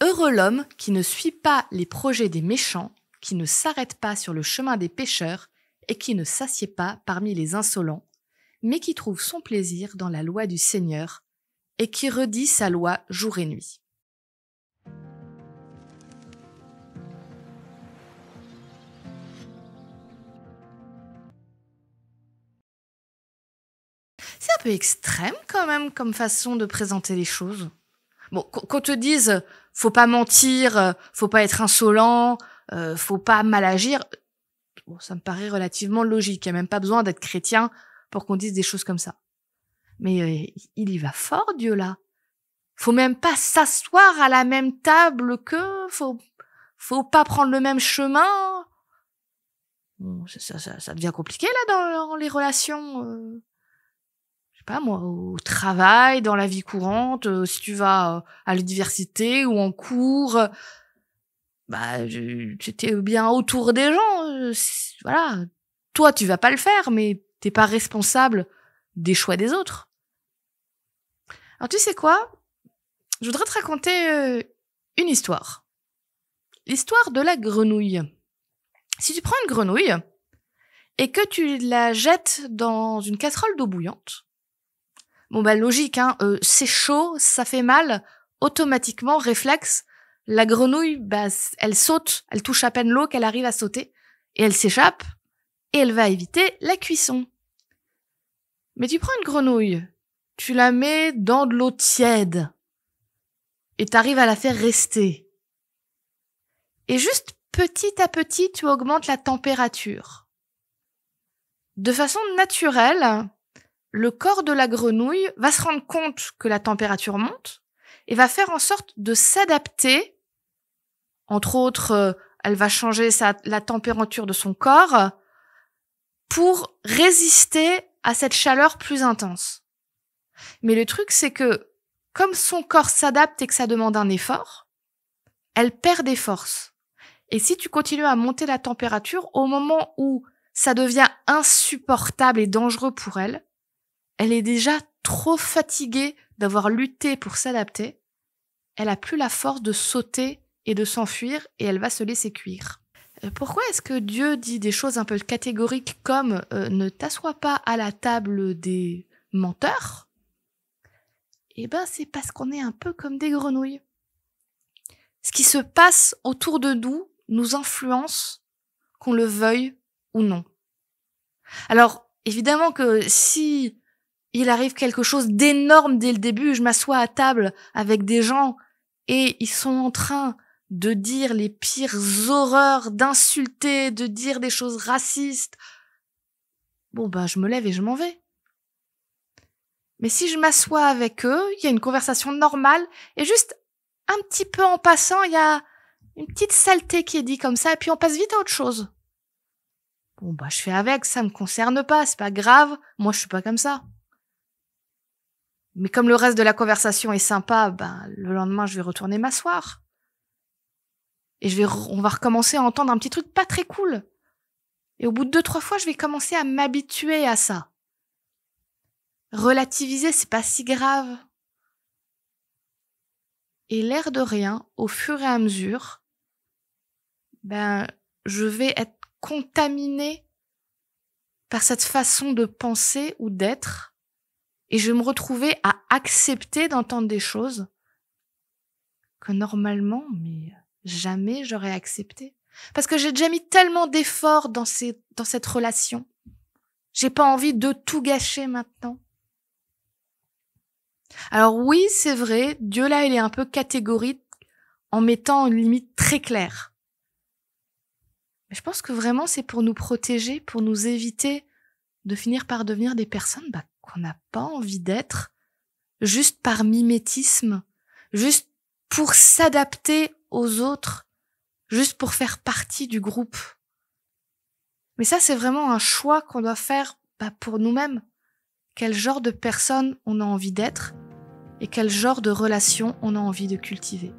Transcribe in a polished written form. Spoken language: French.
Heureux l'homme qui ne suit pas les projets des méchants, qui ne s'arrête pas sur le chemin des pécheurs et qui ne s'assied pas parmi les insolents, mais qui trouve son plaisir dans la loi du Seigneur et qui redit sa loi jour et nuit. C'est un peu extrême quand même comme façon de présenter les choses. Bon, qu'on te dise faut pas mentir, faut pas être insolent, faut pas mal agir, bon, ça me paraît relativement logique. Il y a même pas besoin d'être chrétien pour qu'on dise des choses comme ça. Mais il y va fort, Dieu, là. Faut même pas s'asseoir à la même table qu'eux, faut pas prendre le même chemin. Bon, ça devient compliqué, là, dans les relations. Je sais pas, moi, au travail, dans la vie courante, si tu vas à l'université ou en cours, bah, tu t'es bien autour des gens, voilà. Toi, tu vas pas le faire, mais t'es pas responsable des choix des autres. Alors, tu sais quoi? Je voudrais te raconter une histoire. L'histoire de la grenouille. Si tu prends une grenouille et que tu la jettes dans une casserole d'eau bouillante, bon bah logique, hein, c'est chaud, ça fait mal, automatiquement, réflexe, la grenouille, bah elle saute, elle touche à peine l'eau qu'elle arrive à sauter, et elle s'échappe, et elle va éviter la cuisson. Mais tu prends une grenouille, tu la mets dans de l'eau tiède, et t'arrives à la faire rester. Et juste petit à petit, tu augmentes la température. De façon naturelle, le corps de la grenouille va se rendre compte que la température monte et va faire en sorte de s'adapter. Entre autres, elle va changer la température de son corps pour résister à cette chaleur plus intense. Mais le truc, c'est que comme son corps s'adapte et que ça demande un effort, elle perd des forces. Et si tu continues à monter la température, au moment où ça devient insupportable et dangereux pour elle, elle est déjà trop fatiguée d'avoir lutté pour s'adapter. Elle a plus la force de sauter et de s'enfuir et elle va se laisser cuire. Pourquoi est-ce que Dieu dit des choses un peu catégoriques comme ne t'assois pas à la table des menteurs? Eh ben, c'est parce qu'on est un peu comme des grenouilles. Ce qui se passe autour de nous influence, qu'on le veuille ou non. Alors, évidemment que si il arrive quelque chose d'énorme dès le début, je m'assois à table avec des gens et ils sont en train de dire les pires horreurs, d'insulter, de dire des choses racistes, bon bah je me lève et je m'en vais. Mais si je m'assois avec eux, il y a une conversation normale et juste un petit peu en passant, il y a une petite saleté qui est dit comme ça et puis on passe vite à autre chose. Bon bah je fais avec, ça me concerne pas, c'est pas grave, moi je suis pas comme ça. Mais comme le reste de la conversation est sympa, ben le lendemain je vais retourner m'asseoir. Et on va recommencer à entendre un petit truc pas très cool. Et au bout de 2-3 fois, je vais commencer à m'habituer à ça. Relativiser, c'est pas si grave. Et l'air de rien, au fur et à mesure, ben, je vais être contaminée par cette façon de penser ou d'être, et je vais me retrouver à accepter d'entendre des choses que normalement, mais jamais j'aurais accepté. Parce que j'ai déjà mis tellement d'efforts dans cette relation. J'ai pas envie de tout gâcher maintenant. Alors oui, c'est vrai, Dieu là, il est un peu catégorique en mettant une limite très claire. Mais je pense que vraiment c'est pour nous protéger, pour nous éviter de finir par devenir des personnes qu'on n'a pas envie d'être, juste par mimétisme, juste pour s'adapter aux autres, juste pour faire partie du groupe. Mais ça, c'est vraiment un choix qu'on doit faire pour nous-mêmes. Quel genre de personne on a envie d'être et quel genre de relation on a envie de cultiver.